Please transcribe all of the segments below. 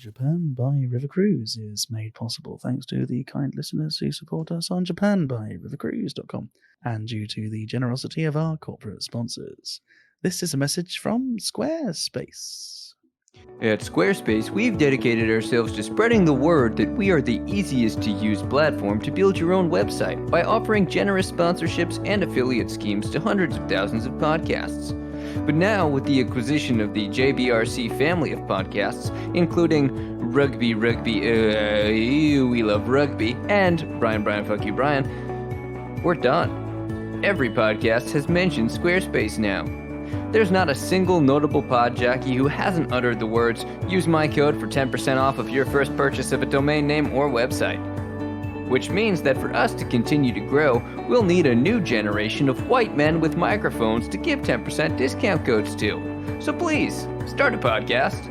Japan by River Cruise is made possible thanks to the kind listeners who support us on japanbyrivercruise.com and due to the generosity of our corporate sponsors. This is a message from Squarespace. At Squarespace, we've dedicated ourselves to spreading the word that we are the easiest to use platform to build your own website by offering generous sponsorships and affiliate schemes to hundreds of thousands of podcasts. But now, with the acquisition of the JBRC family of podcasts, including We Love Rugby, and Brian, Fuck You, Brian, we're done. Every podcast has mentioned Squarespace now. There's not a single notable podjockey who hasn't uttered the words, "Use my code for 10% off of your first purchase of a domain name or website." Which means that for us to continue to grow, we'll need a new generation of white men with microphones to give 10% discount codes to. So please, start a podcast.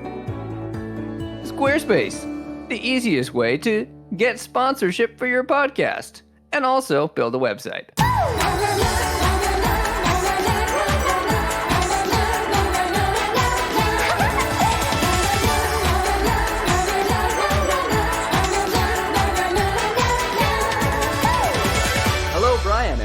Squarespace, the easiest way to get sponsorship for your podcast, and also build a website.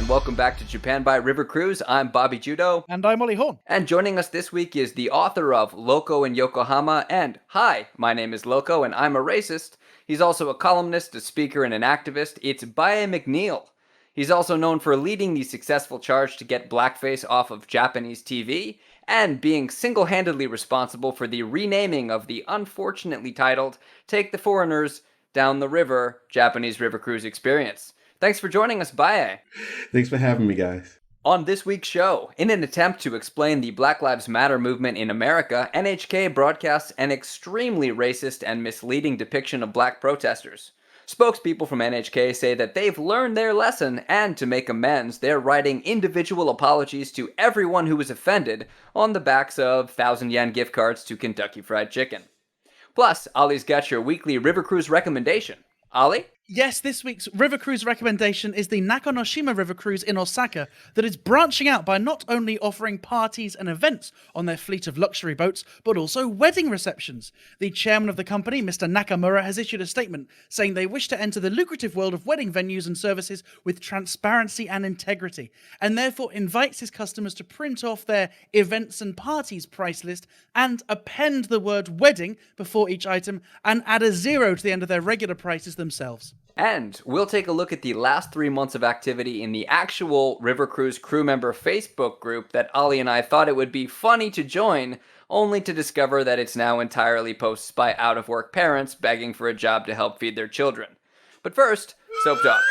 Welcome back to Japan by River Cruise. I'm Bobby Judo. And I'm Ollie Horn. And joining us this week is the author of Loco in Yokohama and Hi, my name is Loco and I'm a racist. He's also a columnist, a speaker, and an activist. It's Baye McNeil. He's also known for leading the successful charge to get blackface off of Japanese TV and being single-handedly responsible for the renaming of the unfortunately titled Take the Foreigners Down the River Japanese River Cruise Experience. Thanks for joining us, Baye. Thanks for having me, guys. On this week's show, in an attempt to explain the Black Lives Matter movement in America, NHK broadcasts an extremely racist and misleading depiction of black protesters. Spokespeople from NHK say that they've learned their lesson, and to make amends, they're writing individual apologies to everyone who was offended on the backs of 1,000-yen gift cards to Kentucky Fried Chicken. Plus, Ollie's got your weekly River Cruise recommendation. Ollie? Yes, this week's River Cruise recommendation is the Nakanoshima River Cruise in Osaka that is branching out by not only offering parties and events on their fleet of luxury boats, but also wedding receptions. The chairman of the company, Mr. Nakamura, has issued a statement saying they wish to enter the lucrative world of wedding venues and services with transparency and integrity, and therefore invites his customers to print off their events and parties price list and append the word wedding before each item and add a 0 to the end of their regular prices themselves. And we'll take a look at the last 3 months of activity in the actual River Cruise crew member Facebook group that Ollie and I thought it would be funny to join, only to discover that it's now entirely posts by out-of-work parents begging for a job to help feed their children. But first, Soap Talk.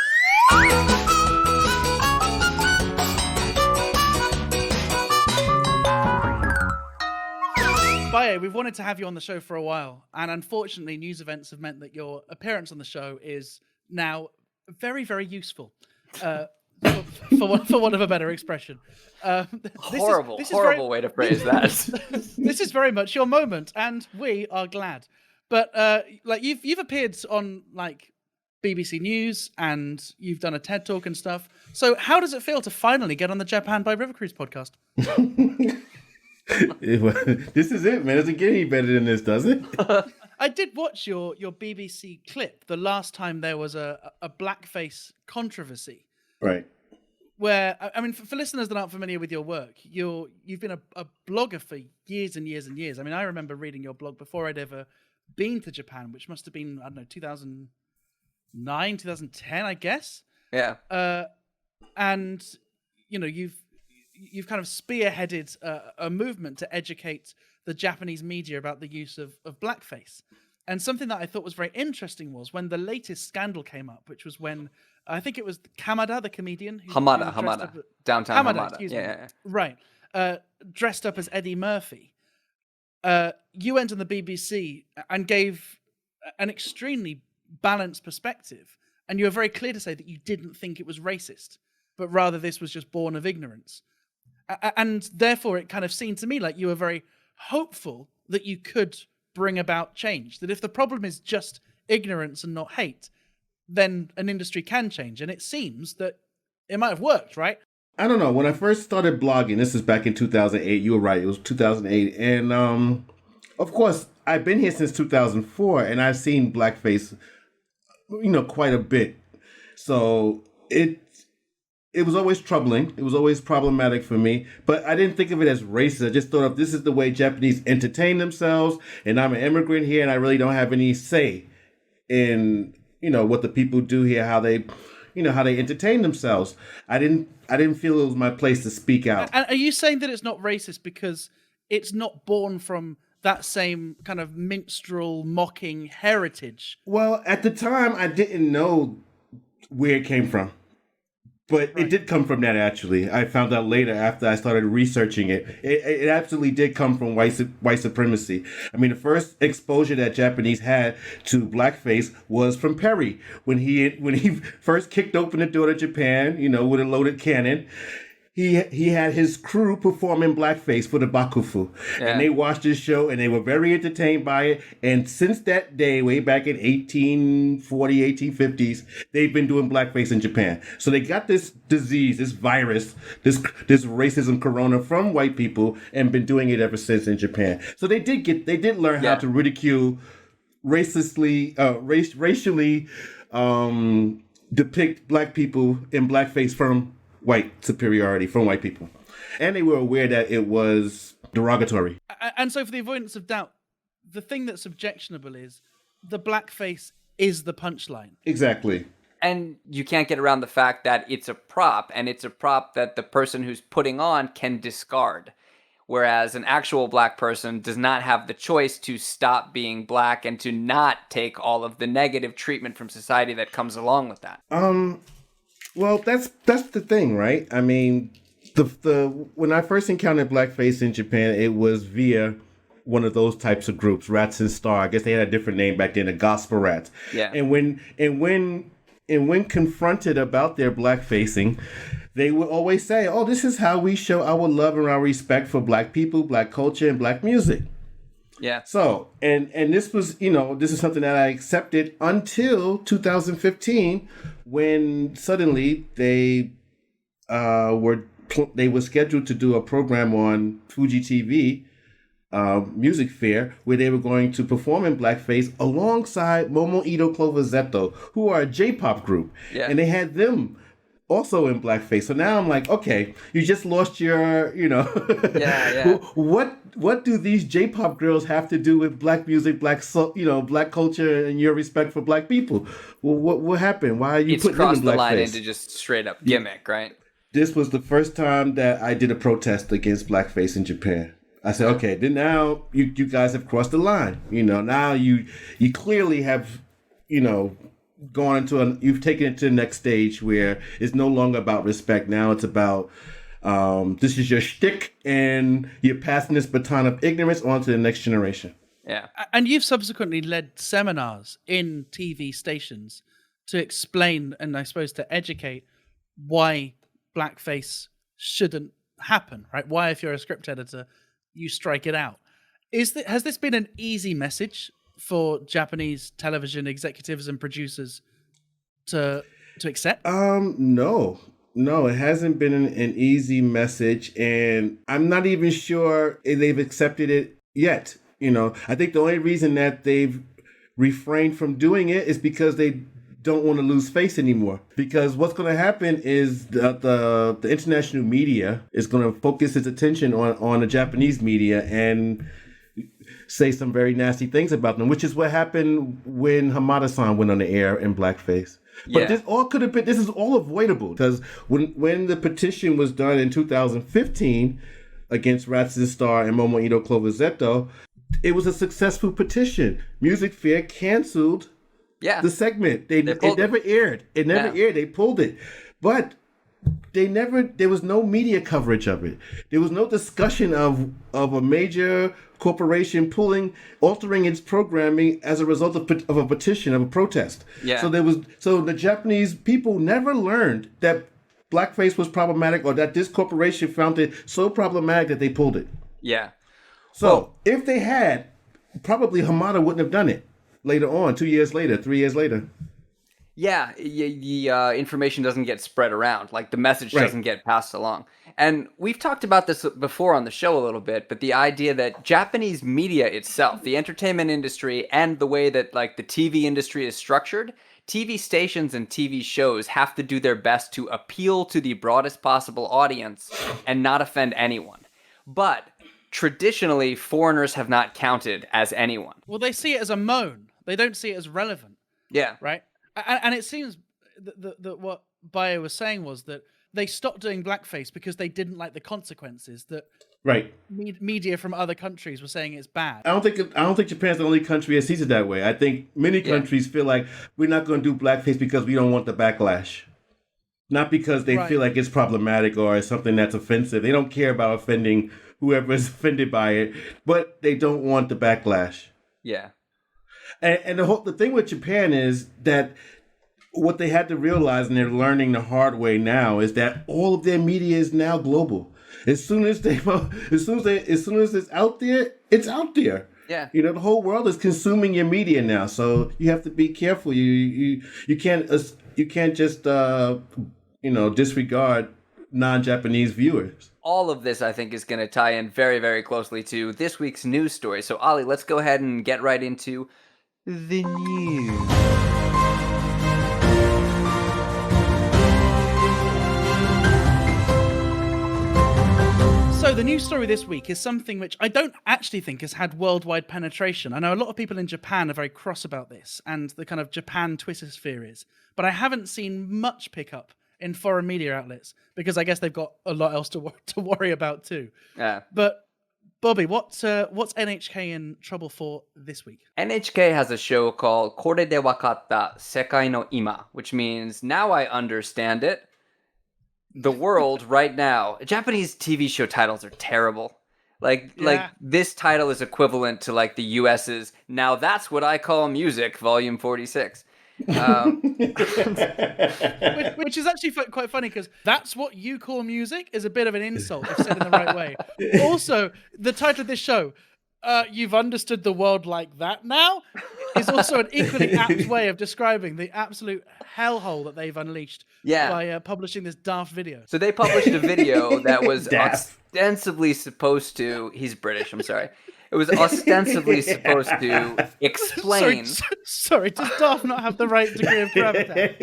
Baye, we've wanted to have you on the show for a while, and unfortunately news events have meant that your appearance on the show is now very, very useful, for want of a better expression. Horrible way to phrase that. This is very much your moment, and we are glad. But you've appeared on BBC News, and you've done a TED Talk and stuff. So how does it feel to finally get on the Japan by River Cruise podcast? This is it, man. It doesn't get any better than this, does it? I did watch your BBC clip the last time there was a blackface controversy. Right. Where, I mean, for listeners that aren't familiar with your work, you've been a blogger for years and years and years. I mean, I remember reading your blog before I'd ever been to Japan, which must have been, I don't know, 2009, 2010, I guess. Yeah. And, you know, you've kind of spearheaded a movement to educate the Japanese media about the use of blackface. And something that I thought was very interesting was when the latest scandal came up, which was when, I think it was Kamada, the comedian. Hamada. Downtown Hamada. Excuse me. Yeah. Right. Dressed up as Eddie Murphy. You went on the BBC and gave an extremely balanced perspective. And you were very clear to say that you didn't think it was racist, but rather this was just born of ignorance. And therefore, it kind of seemed to me like you were very hopeful that you could bring about change. That if the problem is just ignorance and not hate, then an industry can change. And it seems that it might have worked, right? I don't know. When I first started blogging, this is back in 2008. You were right. It was 2008. And of course, I've been here since 2004, and I've seen blackface, quite a bit. So it was always troubling. It was always problematic for me. But I didn't think of it as racist. I just thought of this is the way Japanese entertain themselves, and I'm an immigrant here, and I really don't have any say in what the people do here, how they entertain themselves. I didn't feel it was my place to speak out. And are you saying that it's not racist because it's not born from that same kind of minstrel mocking heritage? Well, at the time, I didn't know where it came from. But It did come from that, actually. I found out later after I started researching it. It absolutely did come from white supremacy. I mean, the first exposure that Japanese had to blackface was from Perry. When he first kicked open the door to Japan, with a loaded cannon, he had his crew perform in blackface for the Bakufu. Yeah. And they watched this show and they were very entertained by it. And since that day, way back in 1840, 1850s, they've been doing blackface in Japan. So they got this disease, this virus, this racism corona from white people and been doing it ever since in Japan. So they did learn how to ridicule racially depict black people in blackface from white superiority, from white people. And they were aware that it was derogatory. And so for the avoidance of doubt, the thing that's objectionable is the blackface is the punchline. Exactly. And you can't get around the fact that it's a prop, and it's a prop that the person who's putting on can discard. Whereas an actual black person does not have the choice to stop being black and to not take all of the negative treatment from society that comes along with that. Well, that's the thing, right? I mean, the when I first encountered blackface in Japan, it was via one of those types of groups, Rats and Star. I guess they had a different name back then, the Gospel Rats. Yeah. And when confronted about their blackfacing, they would always say, "Oh, this is how we show our love and our respect for black people, black culture, and black music." Yeah. So, and this was, this is something that I accepted until 2015, when suddenly they were scheduled to do a program on Fuji TV, Music Fair, where they were going to perform in blackface alongside Momo Ito Clover Zeto, who are a J-pop group. Yeah. And they had them also in blackface. So now I'm like, okay, you just lost your, Yeah. What do these J-pop girls have to do with black music, black culture, and your respect for black people? Well, what happened? Why are you putting them in blackface? It's crossed the line into just straight up gimmick, right? This was the first time that I did a protest against blackface in Japan. I said, okay, then now you guys have crossed the line. Now you clearly have, gone into you've taken it to the next stage where it's no longer about respect. Now it's about this is your shtick, and you're passing this baton of ignorance on to the next generation. Yeah. And you've subsequently led seminars in TV stations to explain and I suppose to educate why blackface shouldn't happen, right? Why, if you're a script editor, you strike it out. Has this been an easy message for Japanese television executives and producers to accept? No, it hasn't been an easy message, and I'm not even sure if they've accepted it yet. I think the only reason that they've refrained from doing it is because they don't want to lose face anymore. Because what's going to happen is the international media is going to focus its attention on the Japanese media and say some very nasty things about them, which is what happened when Hamada-san went on the air in blackface. But this is all avoidable, because when the petition was done in 2015 against Ratsu Star and Momo Ito Clover Zeto, it was a successful petition. Music Fair canceled the segment. It never aired. It never aired. They pulled it. But there was no media coverage of it. There was no discussion of a major corporation altering its programming as a result of a petition, of a protest. Yeah. So the Japanese people never learned that blackface was problematic, or that this corporation found it so problematic that they pulled it. Yeah. So if they had, probably Hamada wouldn't have done it later on, 2 years later, 3 years later. Yeah, the information doesn't get spread around. Like the message Right. doesn't get passed along. And we've talked about this before on the show a little bit, but the idea that Japanese media itself, the entertainment industry, and the way that like the TV industry is structured, TV stations and TV shows have to do their best to appeal to the broadest possible audience and not offend anyone. But traditionally, foreigners have not counted as anyone. Well, they see it as a moan. They don't see it as relevant, Yeah. right? And it seems that what Baye was saying was that they stopped doing blackface because they didn't like the consequences. That Right. media from other countries were saying it's bad. I don't think Japan's the only country that sees it that way. I think many countries feel like we're not going to do blackface because we don't want the backlash. Not because they feel like it's problematic or it's something that's offensive. They don't care about offending whoever is offended by it, but they don't want the backlash. Yeah. And the thing with Japan is that what they had to realize, and they're learning the hard way now, is that all of their media is now global. As soon as it's out there, it's out there. Yeah. You know, the whole world is consuming your media now, so you have to be careful. You can't just disregard non-Japanese viewers. All of this, I think, is going to tie in very, very closely to this week's news story. So, Ali, let's go ahead and get right into the news. So the news story this week is something which I don't actually think has had worldwide penetration. I know a lot of people in Japan are very cross about this and the kind of Japan Twitter sphere is, but I haven't seen much pickup in foreign media outlets because I guess they've got a lot else to worry about too. Yeah. But Bobby, what's NHK in trouble for this week? NHK has a show called Kore de Wakatta Sekai no Ima, which means now I understand it. The world right now. Japanese TV show titles are terrible. Like this title is equivalent to like the US's Now That's What I Call Music, Volume 46. Which is actually quite funny because that's what you call music is a bit of an insult if said in the right way. Also, the title of this show, You've Understood the World Like That Now, is also an equally apt way of describing the absolute hellhole that they've unleashed by publishing this daft video. So they published a video that was ostensibly supposed to... He's British, I'm sorry. It was ostensibly supposed to explain... Sorry, does daft not have the right degree of gravitas?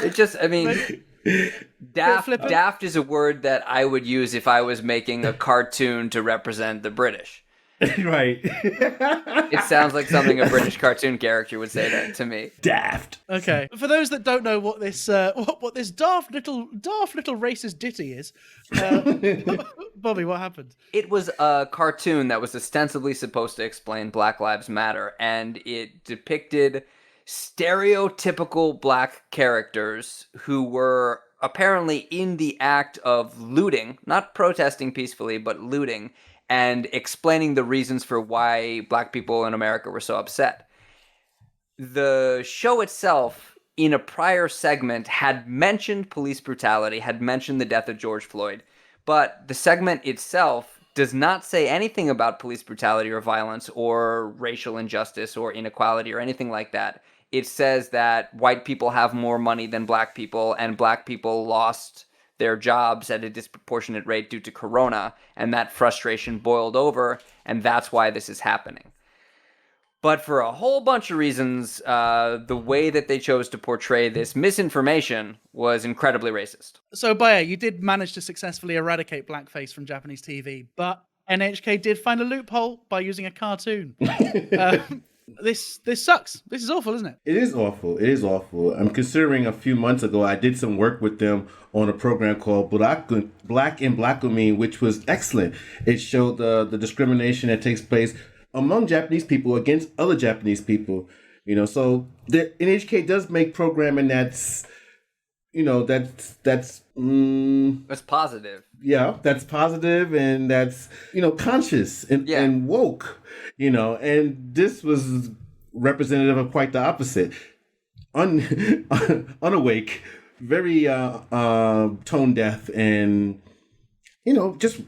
It just, I mean... Daft is a word that I would use if I was making a cartoon to represent the British. Right. It sounds like something a British cartoon character would say that to me. Daft. Okay. For those that don't know what this what this daft little racist ditty is, Bobby, what happened? It was a cartoon that was ostensibly supposed to explain Black Lives Matter, and it depicted stereotypical black characters who were apparently in the act of looting, not protesting peacefully, but looting, and explaining the reasons for why black people in America were so upset. The show itself, in a prior segment, had mentioned police brutality, had mentioned the death of George Floyd, but the segment itself does not say anything about police brutality or violence or racial injustice or inequality or anything like that. It says that white people have more money than black people, and black people lost their jobs at a disproportionate rate due to Corona, and that frustration boiled over, and that's why this is happening. But for a whole bunch of reasons, the way that they chose to portray this misinformation was incredibly racist. So, Baye, you did manage to successfully eradicate blackface from Japanese TV, but NHK did find a loophole by using a cartoon. This sucks. This is awful, isn't it? It is awful. It is awful. I'm considering a few months ago, I did some work with them on a program called Black in Blackumi, which was excellent. It showed the discrimination that takes place among Japanese people against other Japanese people. You know, so the NHK does make programming that's That's positive. Yeah, that's positive and that's, conscious and woke, and this was representative of quite the opposite. Unawake, very tone deaf, and, just,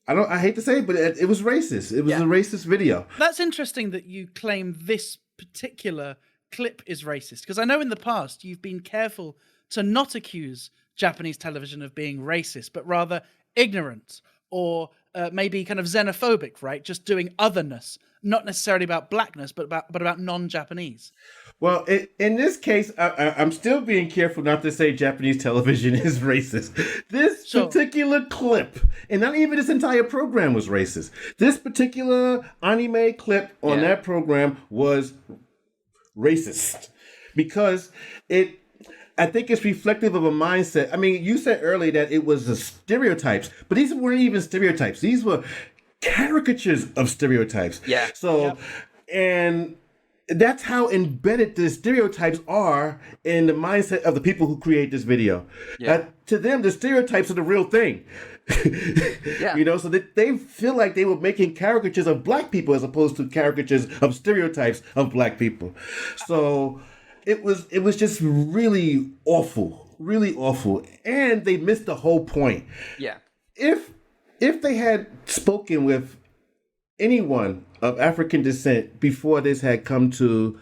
I hate to say it, but it was racist. It was a racist video. That's interesting that you claim this particular clip is racist? Because I know in the past you've been careful to not accuse Japanese television of being racist, but rather ignorant or maybe kind of xenophobic, right? Just doing otherness, not necessarily about blackness, but about non-Japanese. Well, in this case, I'm still being careful not to say Japanese television is racist. This particular clip, and not even this entire program was racist. This particular anime clip on that program was racist because I think it's reflective of a mindset. I mean, you said earlier that it was the stereotypes, but these weren't even stereotypes. These were caricatures of stereotypes. Yeah. So, and that's how embedded the stereotypes are in the mindset of the people who create this video. To them, the stereotypes are the real thing. You know, so they feel like they were making caricatures of black people as opposed to caricatures of stereotypes of black people. So it was just really awful, and they missed the whole point. Yeah. If they had spoken with anyone of African descent before this had come to,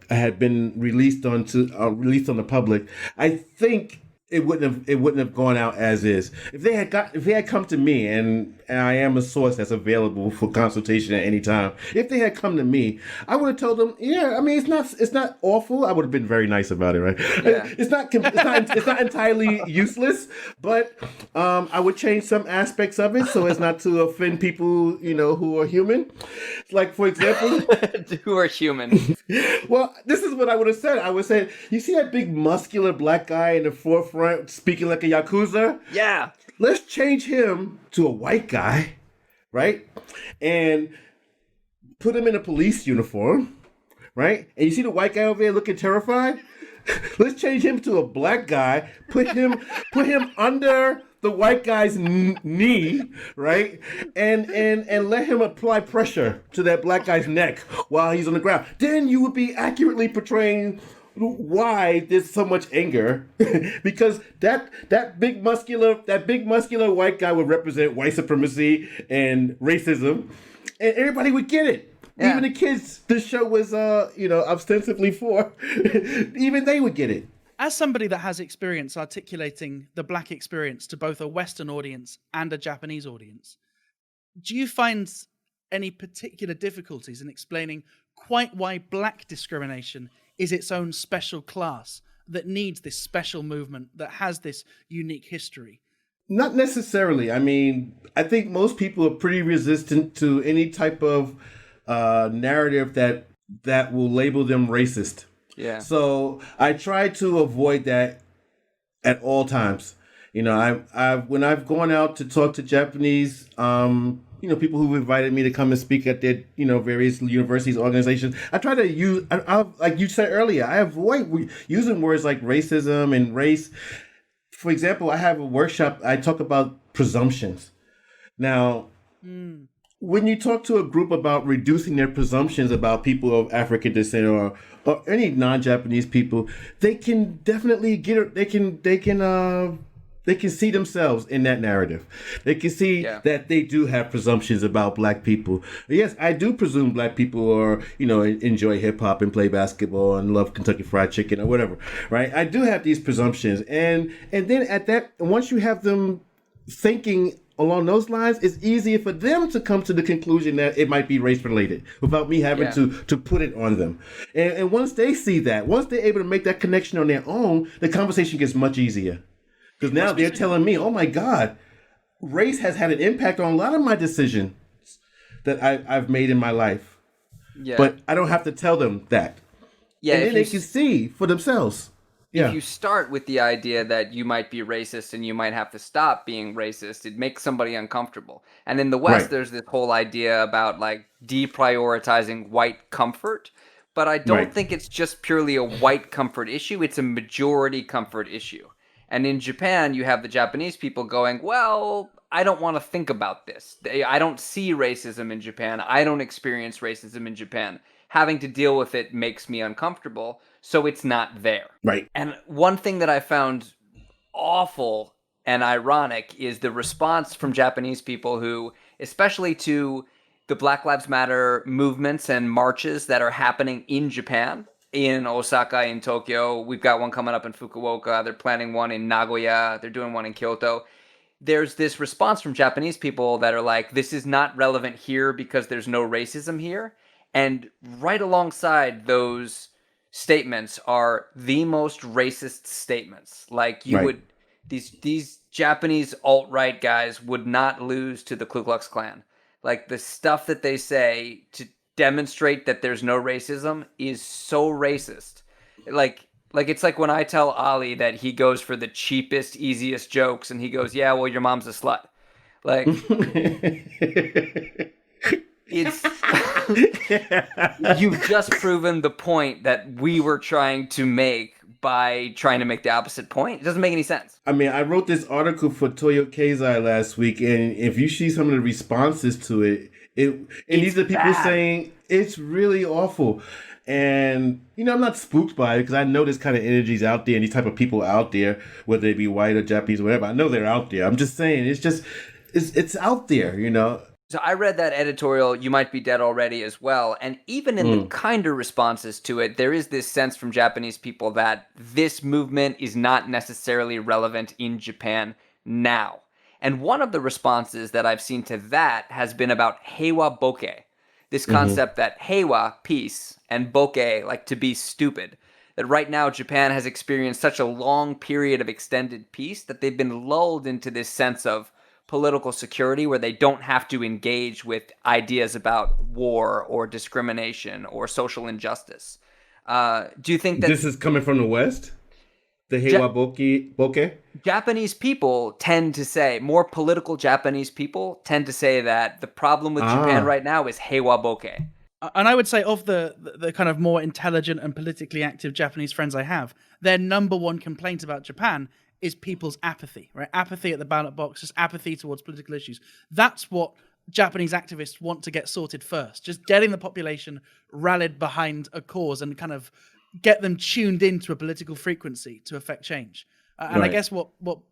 had been released on the public, I think it wouldn't have gone out as is. If they had come to me, and I am a source that's available for consultation at any time. If they had come to me, I would have told them, I mean, it's not awful. I would have been very nice about it, right? Yeah. It's not entirely useless, but I would change some aspects of it so as not to offend people, who are human. Like, for example, who are human. Well, this is what I would have said. I would say, you see that big muscular black guy in the forefront speaking like a Yakuza? Yeah. Let's change him to a white guy, right? And put him in a police uniform, right? And you see the white guy over there looking terrified? Let's change him to a black guy, put him under the white guy's knee, right? And let him apply pressure to that black guy's neck while he's on the ground. Then you would be accurately portraying why there's so much anger, because that big muscular white guy would represent white supremacy and racism, and everybody would get it. Yeah. Even the kids this show was ostensibly for, even they would get it. As somebody that has experience articulating the black experience to both a Western audience and a Japanese audience, do you find any particular difficulties in explaining quite why black discrimination is its own special class that needs this special movement that has this unique history? Not necessarily. I mean, I think most people are pretty resistant to any type of narrative that will label them racist. Yeah. So I try to avoid that at all times. When I've gone out to talk to Japanese, people who've invited me to come and speak at their, various universities, organizations, I try to use, like you said earlier, I avoid using words like racism and race. For example, I have a workshop, I talk about presumptions. Now, when you talk to a group about reducing their presumptions about people of African descent or any non-Japanese people, they can definitely they can see themselves in that narrative. They can see that they do have presumptions about black people. Yes, I do presume black people are, enjoy hip hop and play basketball and love Kentucky Fried Chicken or whatever, right? I do have these presumptions. And then once you have them thinking along those lines, it's easier for them to come to the conclusion that it might be race related without me having to put it on them. And once they see that, once they're able to make that connection on their own, the conversation gets much easier. Because now they're telling me, oh my God, race has had an impact on a lot of my decisions that I've made in my life. Yeah. But I don't have to tell them that. Yeah. And then they can see for themselves. If you start with the idea that you might be racist and you might have to stop being racist, it makes somebody uncomfortable. And in the West, there's this whole idea about like deprioritizing white comfort. But I don't think it's just purely a white comfort issue. It's a majority comfort issue. And in Japan, you have the Japanese people going, well, I don't want to think about this. I don't see racism in Japan. I don't experience racism in Japan. Having to deal with it makes me uncomfortable, so it's not there. Right. And one thing that I found awful and ironic is the response from Japanese people who, especially to the Black Lives Matter movements and marches that are happening in Japan, in Osaka, in Tokyo. We've got one coming up in Fukuoka. They're planning one in Nagoya. They're doing one in Kyoto. There's this response from Japanese people that are like, this is not relevant here because there's no racism here. And right alongside those statements are the most racist statements. Like you Right. would, these Japanese alt-right guys would not lose to the Ku Klux Klan. Like the stuff that they say to demonstrate that there's no racism is so racist. Like it's like when I tell Ali that he goes for the cheapest, easiest jokes, and he goes, "Yeah, well, your mom's a slut." Like it's you've just proven the point that we were trying to make by trying to make the opposite point. It doesn't make any sense. I mean, I wrote this article for Toyo Keizai last week, and if you see some of the responses to it, and these are people bad. saying it's really awful. And, I'm not spooked by it because I know this kind of energies out there and these type of people out there, whether they be white or Japanese or whatever. I know they're out there. I'm just saying, it's out there, So I read that editorial, You Might Be Dead Already, as well. And even in the kinder responses to it, there is this sense from Japanese people that this movement is not necessarily relevant in Japan now. And one of the responses that I've seen to that has been about heiwa bokeh. This concept that heiwa, peace, and bokeh, like to be stupid. That right now Japan has experienced such a long period of extended peace that they've been lulled into this sense of political security where they don't have to engage with ideas about war or discrimination or social injustice. Do you think that this is coming from the West? The Heiwa Bokeh? Japanese people tend to say, more political Japanese people tend to say that the problem with Japan right now is heiwa bokeh. And I would say of the kind of more intelligent and politically active Japanese friends I have, their number one complaint about Japan is people's apathy, right? Apathy at the ballot box, just apathy towards political issues. That's what Japanese activists want to get sorted first. Just getting the population rallied behind a cause and kind of get them tuned into a political frequency to affect change. And I Right. guess what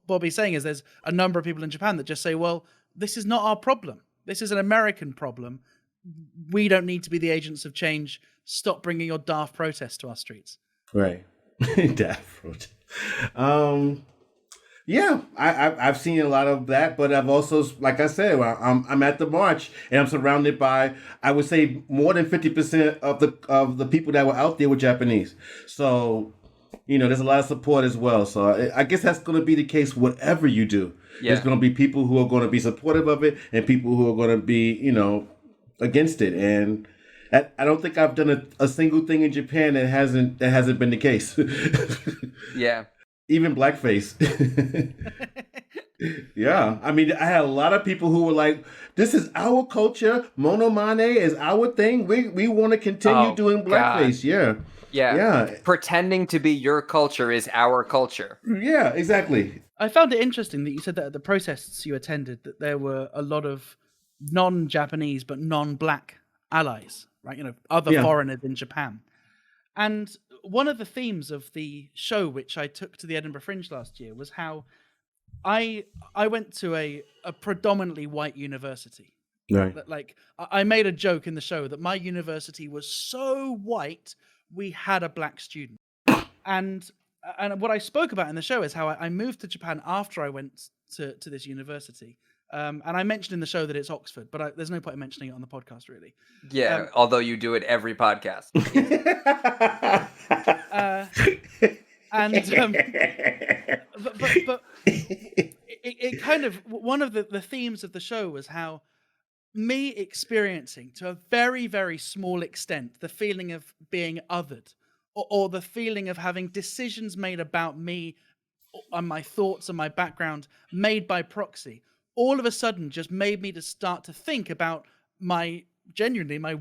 Bobby's saying is there's a number of people in Japan that just say, well, this is not our problem. This is an American problem. We don't need to be the agents of change. Stop bringing your daft protests to our streets. Right. Daft protest. Yeah, I've seen a lot of that, but I've also, like I said, I'm at the march and I'm surrounded by, I would say, more than 50% of the people that were out there were Japanese. So, there's a lot of support as well. So I guess that's going to be the case whatever you do. Yeah. There's going to be people who are going to be supportive of it and people who are going to be, against it. And I don't think I've done a single thing in Japan that hasn't been the case. Yeah. Even blackface. Yeah. I mean, I had a lot of people who were like, this is our culture. Monomane is our thing. We want to continue doing blackface. God. Yeah. Yeah. Pretending to be your culture is our culture. Yeah, exactly. I found it interesting that you said that at the protests you attended, that there were a lot of non-Japanese but non-black allies, right? Other foreigners in Japan. And one of the themes of the show, which I took to the Edinburgh Fringe last year, was how I went to a predominantly white university. Right. Like, I made a joke in the show that my university was so white, we had a black student. And what I spoke about in the show is how I moved to Japan after I went to this university. And I mentioned in the show that it's Oxford, but there's no point in mentioning it on the podcast, really. Yeah, although you do it every podcast. But it kind of, one of the themes of the show was how me experiencing to a very, very small extent the feeling of being othered or the feeling of having decisions made about me and my thoughts and my background made by proxy, all of a sudden just made me to start to think about my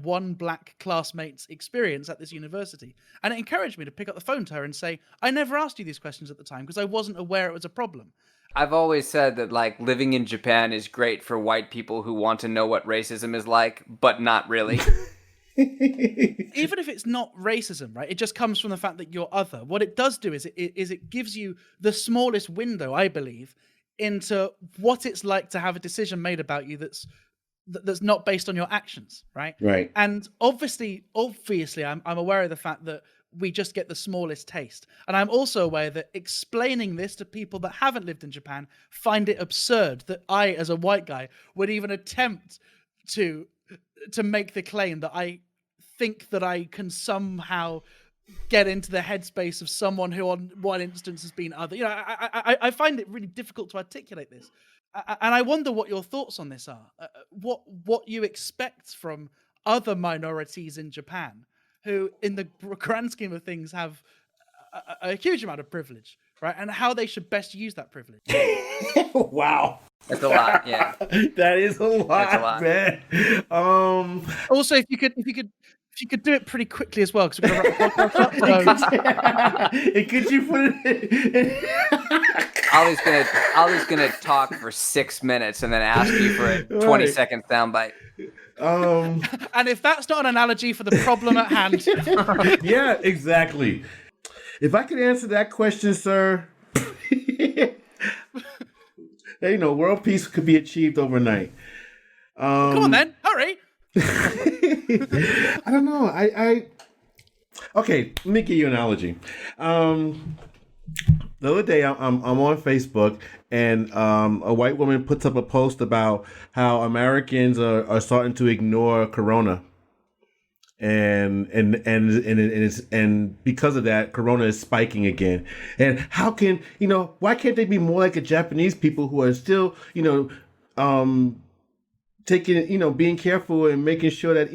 one black classmate's experience at this university. And it encouraged me to pick up the phone to her and say, I never asked you these questions at the time because I wasn't aware it was a problem. I've always said that, like, living in Japan is great for white people who want to know what racism is like, but not really. Even if it's not racism, right? It just comes from the fact that you're other. What it does do is it gives you the smallest window, I believe, into what it's like to have a decision made about you that's not based on your actions, right? Right. And obviously, I'm aware of the fact that we just get the smallest taste. And I'm also aware that explaining this to people that haven't lived in Japan find it absurd that I, as a white guy, would even attempt to make the claim that I think that I can somehow get into the headspace of someone who on one instance has been other. I find it really difficult to articulate this. And I wonder what your thoughts on this are. What you expect from other minorities in Japan who, in the grand scheme of things, have a huge amount of privilege, right? And how they should best use that privilege. Wow. That's a lot, yeah. That is a lot, That's a lot. man. Also, if you could do it pretty quickly as well, because we're going to wrap the podcast up. So. Could you put it? Ollie's gonna talk for 6 minutes and then ask you for a 20-second soundbite. And if that's not an analogy for the problem at hand. Yeah, exactly. If I could answer that question, sir, world peace could be achieved overnight. Come on then, hurry. I don't know. Okay, let me give you an analogy. The other day, I'm on Facebook, and a white woman puts up a post about how Americans are starting to ignore Corona, and because of that, Corona is spiking again. And how can why can't they be more like the Japanese people who are still taking, being careful and making sure that,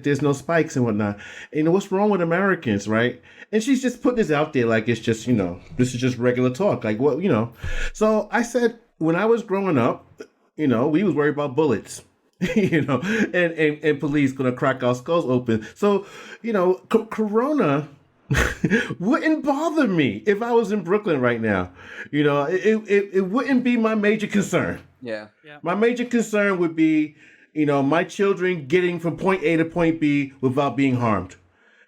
there's no spikes and whatnot. What's wrong with Americans, right? And she's just putting this out there like it's just, this is just regular talk. Like, what, So I said, when I was growing up, we was worried about bullets, and police going to crack our skulls open. So, Corona wouldn't bother me if I was in Brooklyn right now. It wouldn't be my major concern. Yeah. My major concern would be, my children getting from point A to point B without being harmed.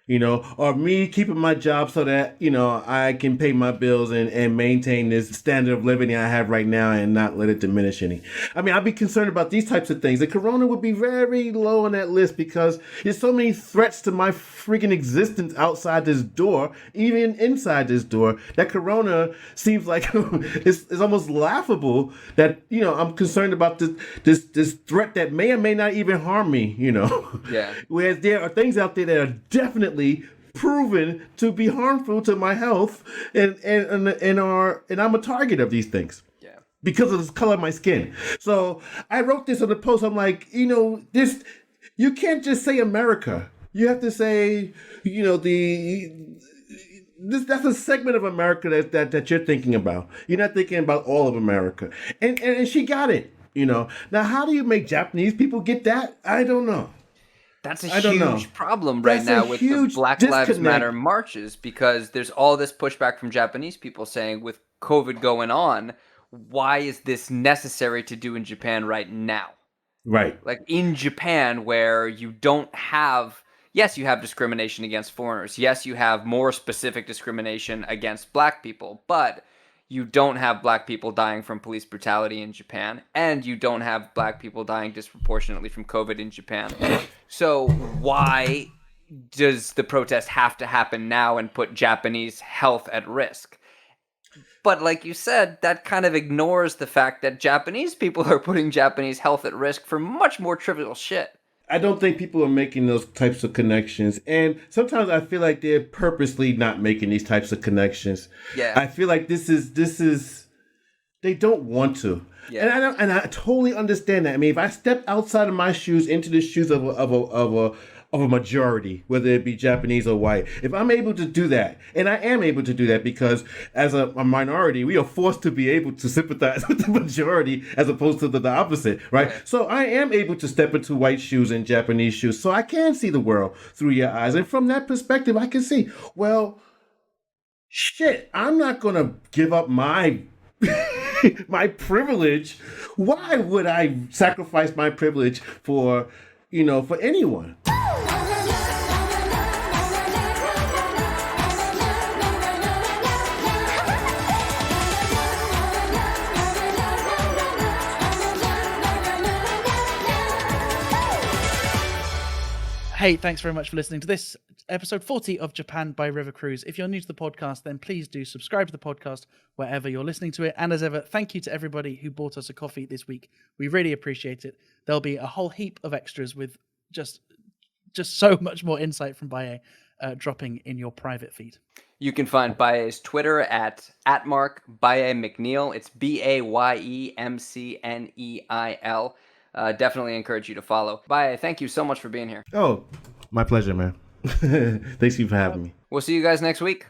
Or me keeping my job so that, I can pay my bills and maintain this standard of living I have right now and not let it diminish any. I mean, I'd be concerned about these types of things. And Corona would be very low on that list because there's so many threats to my freaking existence outside this door, even inside this door, that Corona seems like it's almost laughable that, I'm concerned about this threat that may or may not even harm me, Yeah. Whereas there are things out there that are definitely proven to be harmful to my health, and I'm a target of these things. Yeah. Because of the color of my skin. So I wrote this on the post. I'm like, this, you can't just say America. You have to say, that's a segment of America that you're thinking about. You're not thinking about all of America. And she got it. Now, how do you make Japanese people get that? I don't know. That's a huge problem right now with the Black Lives Matter marches, because there's all this pushback from Japanese people saying, with COVID going on, why is this necessary to do in Japan right now? Right. Like in Japan, where you don't have, yes, you have discrimination against foreigners. Yes, you have more specific discrimination against black people, but you don't have black people dying from police brutality in Japan, and you don't have black people dying disproportionately from COVID in Japan. So why does the protest have to happen now and put Japanese health at risk? But like you said, that kind of ignores the fact that Japanese people are putting Japanese health at risk for much more trivial shit. I don't think people are making those types of connections. And sometimes I feel like they're purposely not making these types of connections. Yeah. I feel like this is they don't want to. Yeah. And I totally understand that. I mean, if I step outside of my shoes into the shoes of a majority, whether it be Japanese or white, if I'm able to do that, and I am able to do that because as a minority, we are forced to be able to sympathize with the majority as opposed to the opposite, right? Yeah. So I am able to step into white shoes and Japanese shoes, so I can see the world through your eyes. And from that perspective, I can see, well, shit, I'm not going to give up my my privilege. Why would I sacrifice my privilege for anyone? Hey, thanks very much for listening to this episode 40 of Japan by River Cruise. If you're new to the podcast, then please do subscribe to the podcast wherever you're listening to it. And as ever, thank you to everybody who bought us a coffee this week. We really appreciate it. There'll be a whole heap of extras with just so much more insight from Baye dropping in your private feed. You can find Baye's Twitter at Baye McNeil. It's BayeMcneil. Definitely encourage you to follow. Baye, thank you so much for being here. Oh, my pleasure, man. Thanks you for having me. We'll see you guys next week.